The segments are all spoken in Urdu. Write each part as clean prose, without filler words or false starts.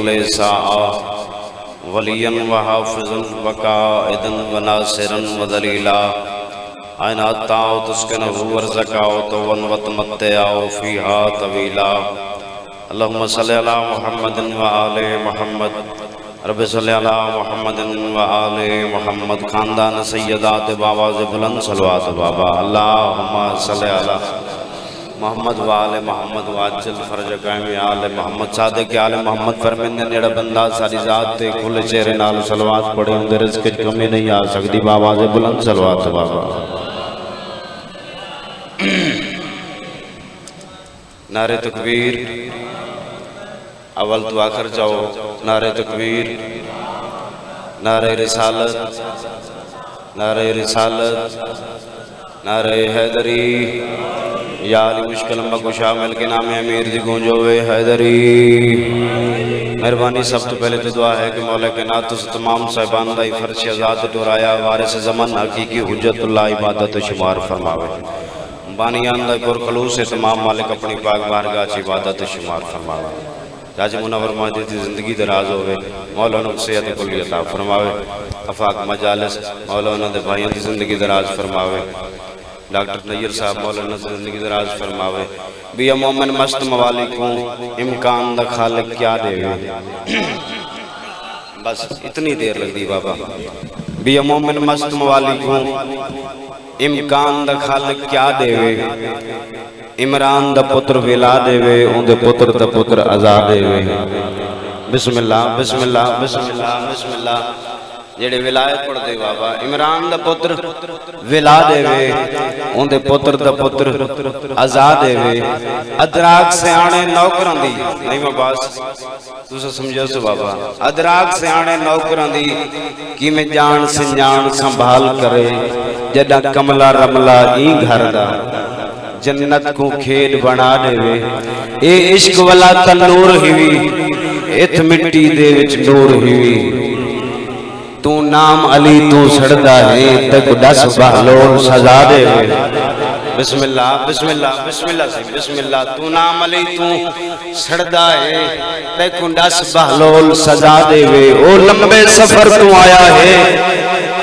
كل ساعة وليا وحافظا وقائدا وناصرا وذليلا أينما تسكنه وارزقه طوعا وتمتعه فيها طويلا اللهم صل على محمد وآل محمد رب صلی اللہ محمد و آل محمد خاندان سیدات بابا سے بلند صلوات بابا اللہم صلی اللہ محمد و آل محمد و عجل فرج قائم آل محمد صادق آل محمد فرمندے نیڑا بندہ ساری ذات تے کھل چہرے نال صلوات پڑھے ہوں دے رزق کمی نہیں آ سکتی بابا سے بلند صلوات بابا نعرہ تکبیر اول تو آخر جاؤ نعرہ تکبیر نعرہ رسالت نعرہ رسالت نعرہ حیدری یا علی مشکل مکو شامل کے نام امیر دی گونجوے حیدری مہربانی سب تو پہلے تو دعا ہے کہ مولا کے ناتھ سے تمام صاحبان دائی فرش ازاد ٹورایا وارث زمن حقیقی حجت اللہ عبادت شمار فرماوے بانیان دائی پر خلوص سے تمام مالک اپنی پاک بارگاہ چی عبادت شمار فرماوے راج منور ماجد کی زندگی دراز ہوئے مولانا صحت کلی عطا فرماوے افاق مجالس مولانا دے بھائیوں کی زندگی دراز فرماوے ڈاکٹر نیر صاحب مولانا زندگی دراز فرماوے بیا مومن مست موالی کو امکان دا خالق کیا دے گا بس اتنی دیر لگ دی بابا بیا مومن مست موالی کو امکان دا خالق کیا دے گا عمران دا پتر ولا دے وے اون دے پتر دا پتر عزا دے وے بسم اللہ بسم اللہ بسم اللہ بسم اللہ جڑے ولایت پڑھ دے بابا عمران دا پتر ولا دے وے اون دے پتر دا پتر عزا دے وے ادراک سے آنے نوکران دی نہیں میں باس دوسرا سمجھو سو بابا ادراک سے آنے نوکران دی کی میں جان سنجان سنبھال کرے جدہ کملا رملا ای گھر دا جنت کو کھیڑ بنا دے وے اے عشق والا تنور ہوئی ایت مٹی دے وچ نور ہوئی تو نام علی تو سڑدا ہے تک دس بہلول سزا دے وے بسم اللہ بسم اللہ بسم اللہ بسم اللہ تو نام علی تو سڑدا ہے تک دس بہلول سزا دے وے او لمبے سفر تو آیا ہے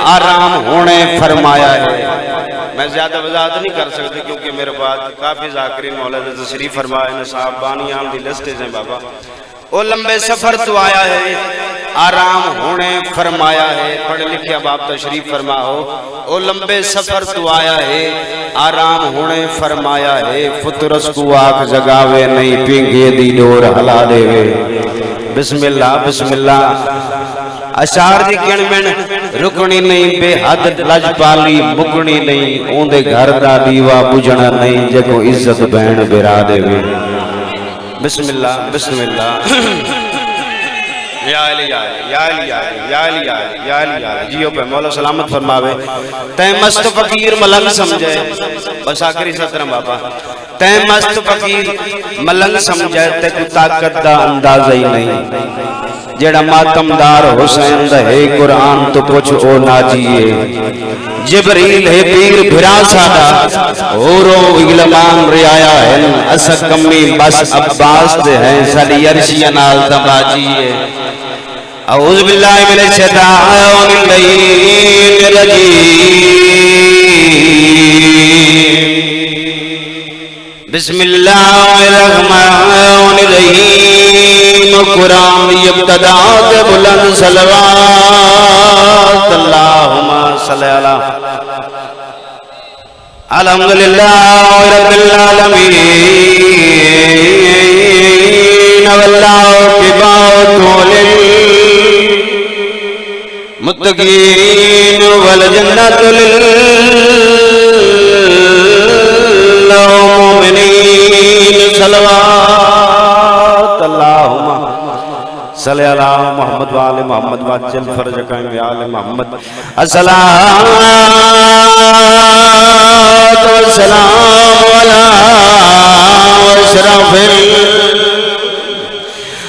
آرام ہونے فرمایا ہے میں زیادہ وضاحت نہیں کر سکتی کیونکہ میرے بعد کافی ذاکرین مولانا تشریف فرمائے ہیں صاحب بانیان دی لسٹیں ہیں بابا او لمبے سفر تو آیا ہے آرام ہونے فرمایا ہے پڑھ لکھیا باپ تشریف فرماؤ او لمبے سفر تو آیا ہے آرام ہونے فرمایا ہے فطرس کو آنکھ جگاوے نہیں پینگے دی ڈور ہلا دے وے بسم اللہ بسم اللہ اشار دی گنمن رکنی نہیں بے حد لج پالی مکنی نہیں اون دے گھر دا دیوا بجھنا نہیں جگو عزت بہن برا دے وے بسم اللہ بسم اللہ یا علی یا علی یا علی یا علی یا علی یا علی جیو پہ مولا سلامت فرماوے تے مست فقیر ملنگ سمجھے بس آخری سترم بابا تے مست فقیر ملنگ سمجھے تے کو طاقت دا اندازہ ہی نہیں جڑا ماتمدار حسین دہے قرآن تو کچھ او ناجیے جبریل ہے پیر بھرا سادا اورو اگلمان ریایا ہے اسا کمی بس عباس دے ہیں سالی عرشی نال دباجیے اعوذ باللہ من الشیطان الرجیم بسم اللہ الرحمن الرحیم قرآن ابتداء بلند صلوات اللہم صلی اللہ الحمدللہ رب العالمین واللہ کباوت للمتقین والجنت للمؤمنین صلوات اللہم صلی اللہ محمد وآل محمد واجل فرج قائم آل محمد السلام والسلام علی اشرف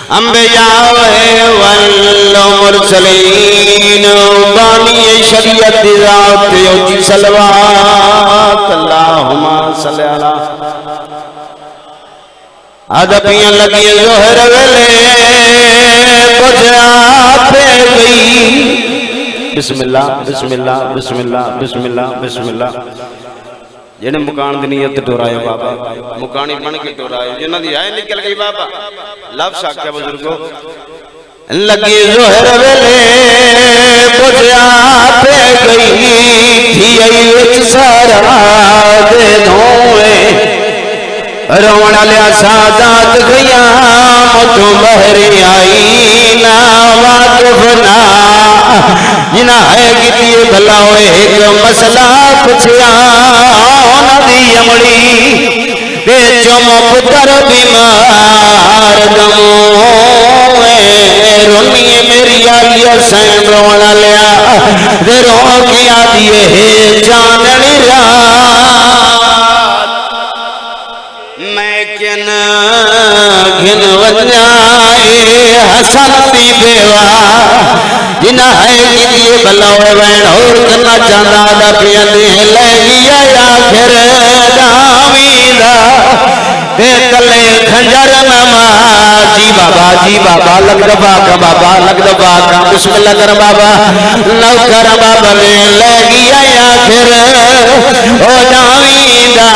الانبیاء والمرسلین بانی شریعت ذات یوجی صلوات اللہم صلی اللہ آدھا پیاں لگی زہر ویلے بسم اللہ بسم اللہ بسم اللہ بسم اللہ بسم اللہ جنہیں مکان دی نیت ٹورائے بابا مکانی بن کے ٹورائے جنہ دی آئے نکل گئی بابا لفظ آکھا بزرگو لگی زہر ویلے بجھا پہ گئی تھی ایک سارا دے دھوئے رونا لیا سادات قیامت بہری آئی نا واقفنا جنا ہے کتی بھلاوے ایک مسئلہ پچھیا ندی امڑی بے چم پتر بیمار دموئے رونی میری آلیا سین رونا لیا دے رو کیا دیئے چاندنی رات میں کن گھن ونجائے حسن تی بیوا جنہ ہے کتی بلاوے وین اور کنا چاندہ دا پیندی لے گیا یا پھر دامیدہ دے کلے کھنجر نما جی بابا لگ دبا کا بابا لگ دبا کا بسم اللہ کر بابا نوکر بابا لے گیا یا پھر او دامیدہ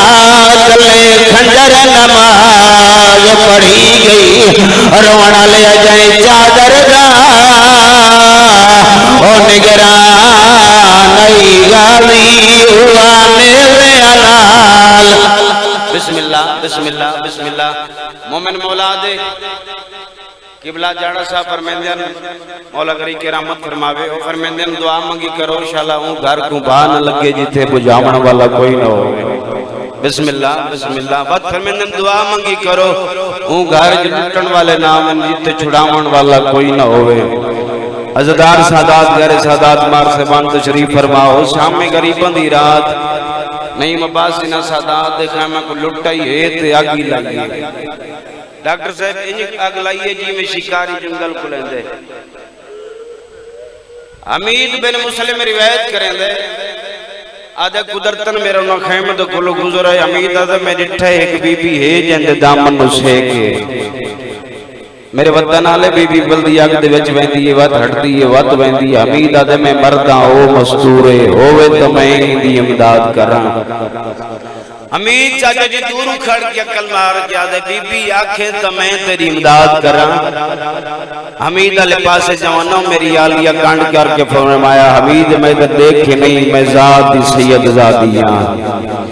کلے کھنجر نماز پڑھی گئی رونا لے جائیں چادر دا او نگران نئی غالی ہوا میرے علال بسم اللہ بسم اللہ بسم اللہ مومن مولا دے قبلہ جاڑا سا فرمیندین مولا گری کے رحمت فرماوے او فرمیندین دعا منگی کرو انشاءاللہ ہوں گھر کو بھان لگے جیتے بجامن والا کوئی نہ ہو بسم اللہ بات فرمیندین دعا منگی کرو ہوں گھر جلٹن والے نام جیتے چھڑامن والا کوئی نہ ہوئے عزدار سادات غیر سادات مار سے بان تشریف فرماؤ شام میں غریبان دی رات نہیں مباسینہ سادات دیکھا میں کو لٹا ہی ہے تے آگی لگی ڈاکٹر صاحب انہیں آگ لائیے جی میں شکاری جنگل کو لیں دے حمید بن مسلم روایت کریں دے آدھے قدرتن میرا انہوں خیمت کلو گزر ہے حمید آدھے میں جٹھا ایک بی بی ہے جند دامن نسے کے میرے وطن آلے بی بی بلدی آگ دے وچ ویندی ہے وات ہٹتی ہے وات ویندی ہے حمید آدھے میں مردہ ہو مستورے ہوئے تو میں دی امداد کراں حمید چاچا جی دورو کھڑ کے عقل مار کیا دے بی بی آنکھیں تو میں تیری امداد کراں حمید علی پاسے جوانوں میری آلیا کانڈ کر کے فرمایا حمید میں تو دیکھے نہیں میں ذات دی سید زادیاں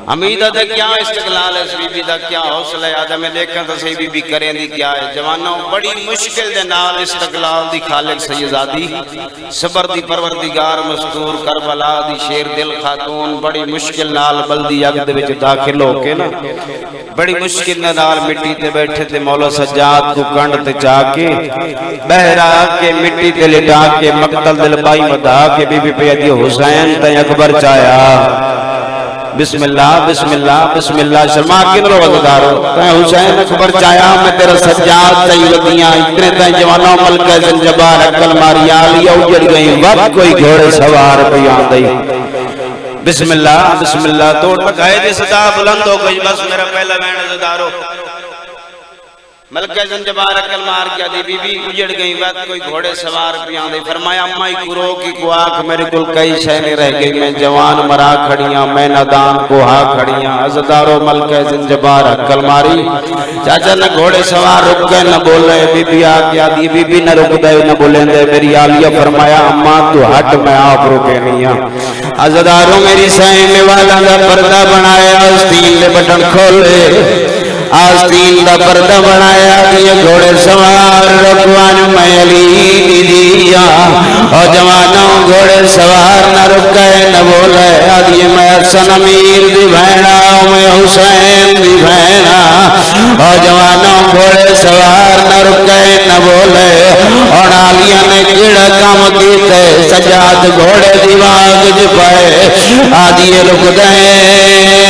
حمید آدھے کیا استقلال ہے اس بی بی دا کیا حوصلہ ہے آدھے میں دیکھیں تو صحیح بی بی کریں دی کیا ہے جوانوں بڑی مشکل دے نال استقلال دی خالق سیدزادی صبر دی پروردگار مستور کربلا دی شیر دل خاتون بڑی مشکل نال بلدی اگ دے وچ داخل ہو کے نا بڑی مشکل نال مٹی تے بیٹھے تے مولا سجاد کو کنڈ تے چا کے بہرا کے مٹی تے لٹا کے مقتل دل بائی مدھا کے بی بی پیدی حسین تے اکبر چایا بسم اللہ بسم اللہ بسم اللہ شرما کن رو وزدارو تین حسین اکبر چایا میں تیرا سجاد سیدیاں اتنے تین جوانوں ملکہ زنجبار اکل ماری آلی اجڑ گئی وقت کوئی گھوڑے سوار بیان دی بسم اللہ توڑ لگائے دے صدا بلند ہو گئی بس میرا پہلا وین زدارو ملکہ زنجبار اکل مار کیا دی بی بی اجڑ گئی وقت کوئی گھوڑے سوار بیان دی فرمایا امائی کرو کی کو آنکھ میرے کل کئی شہنے رہ گئی میں جوان مرا کھڑیاں میں ندان کو ہا کھڑیاں عزدارو ملکہ زنجبار اکل ماری چاچا نہ گھوڑے سوار رک گئے نہ بول رہے بی بی آگیا دی بی بی نہ رک دے نہ بولیں دے میری آلیہ فرمایا اماں تو ہٹ میں آپ رکے نہیں ہوں عزدارو میری سائنے والا دا پردہ بنایا آستین لے بٹن کھولے آستین دا پردہ بنایا یہ گھوڑے سوار رکوان میں علی دیا اور جوانوں گھوڑے سوار نہ رکے نہ بولے آدھی میں حسن امیر دی بھینا میں حسین دی بھینا اور جوانوں گھوڑے سوار نہ رکے نہ بولے اور آلیہ نے کیڑا کام کیتے سجاد گھوڑے دیواغ جپائے آدھی رک دیں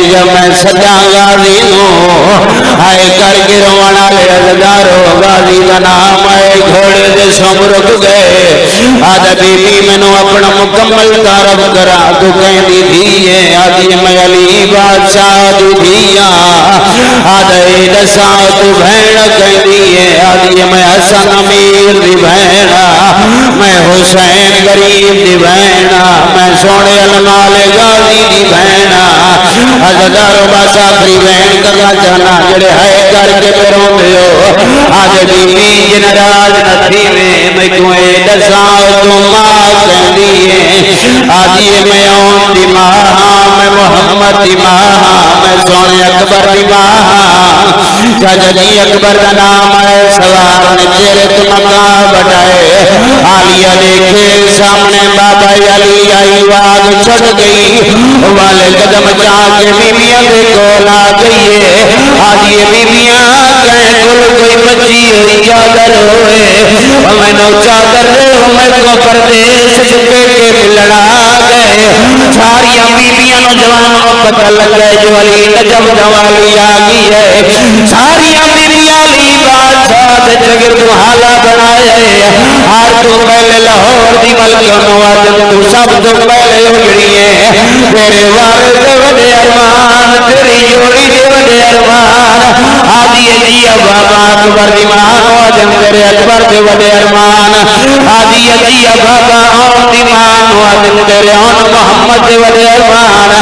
یا میں سجا غازی ہوں آئے کر کے روانا لے ازدارو غازی کا نام آئے گھوڑے دے سم رک گئے آدھا بی بی مینو اپنا مکمل تعارف کرا تو کہندی دھیے آدھی میں علی بادشاہ دی دھیاں آدھا اے دسا تو بہن کہندی ہے آدھی میں حسن امیر دی بہن میں حسین غریب دی بہن میں سونے المال غازی دی بہن ہزاروں باسا اپنی بہن کرنا چاہنا جڑے ہے کر کے پیروں دیو آدھے بی بی جنراج نتھی میں کیوں اے دسا تو ماں کہندی ہے آدھی میں اون دی ماں میں محمد دی ماں میں سونے اکبر دی ماں چاچا جی اکبر کا نام ہے سوار نے تیرے تمکا بٹائے آلیہ دیکھے سامنے بابا علی آئی واگ چھڑ گئی والے قدم چاہ کے بیبیاں دیکھو لا گئیے آدھی بیبیاں کہیں کل کوئی بچی ہوئی چادر ہوئے میں نو چادر میں کو پردیش چھپے کے ملنا گئے ساریاں بیبیاں نوجوانوں پتہ لگ گئے جو علی نجم جوالی آگئی ہے ساریاں بیبیاں علی بادشاہ دے جگر تو حالہ بنائے ہر تو پہلے لاہور دی ملک نوازن تو سب تو پہلے اجڑیے تیرے وارد دے وڈے ارمان تیری جوڑی دے وڈے ارمان آدھی جی بابا اکبر دی مان واجن تیرے اکبر دے وڈے ارمان آدھی جی بابا آن دی مان واجن تیرے آن محمد دے وڈے ارمان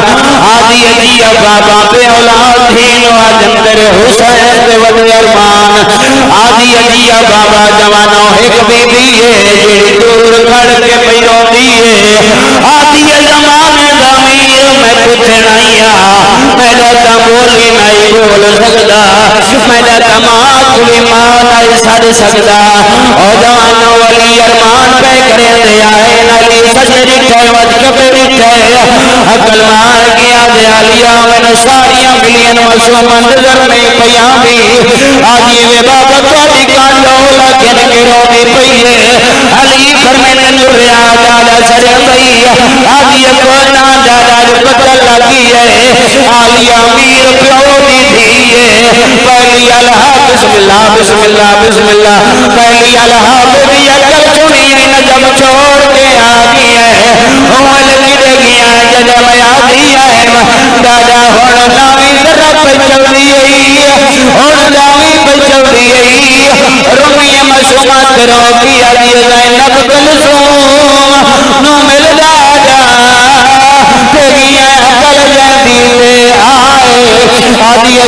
آدھی جی بابا بے اولاد دین واجن تیرے حسین دے وڈے ارمان آدھی جی بابا جوانوں ایک بی بی ہے جڑی دور کھڑ کے پیروں دیے آدھی زمانے دامیر میں پوچھنا میرا تمولی نہیں بول سکتا میرا تمام کلی ماں نہیں سڑ سکتا اور جوانوں والی ارمان پہ کرے دے آئے نالی سجے رکھے وجھ کے رکھے عقل مار گیا دے آلیا میں ساریاں ملین مسو منظر نہیں پیاں بھی آدھی میں بابا کوٹی کانڈو لکھن کے رونی پئیے علی فرمین نوریا دادا سرے پئی آدھی کونا دادا پتہ لگی ہے آلیا میر پیو دی دیئے پہلی اللہ بسم اللہ بسم اللہ بسم اللہ پہلی اللہ بھی اکل چنی نجم چھوڑ کے آگئی ہے ہوئے لگی دے گیا ججم آدھی ہے دادا ہوڑ نامی ذرہ پہ چل دیئے ہوڑ نامی پہ چل دیئے رمی مسومات رو کی آدھی زینب کلثوم نو مل دادا تیری اکل جدی لے آئے آدھی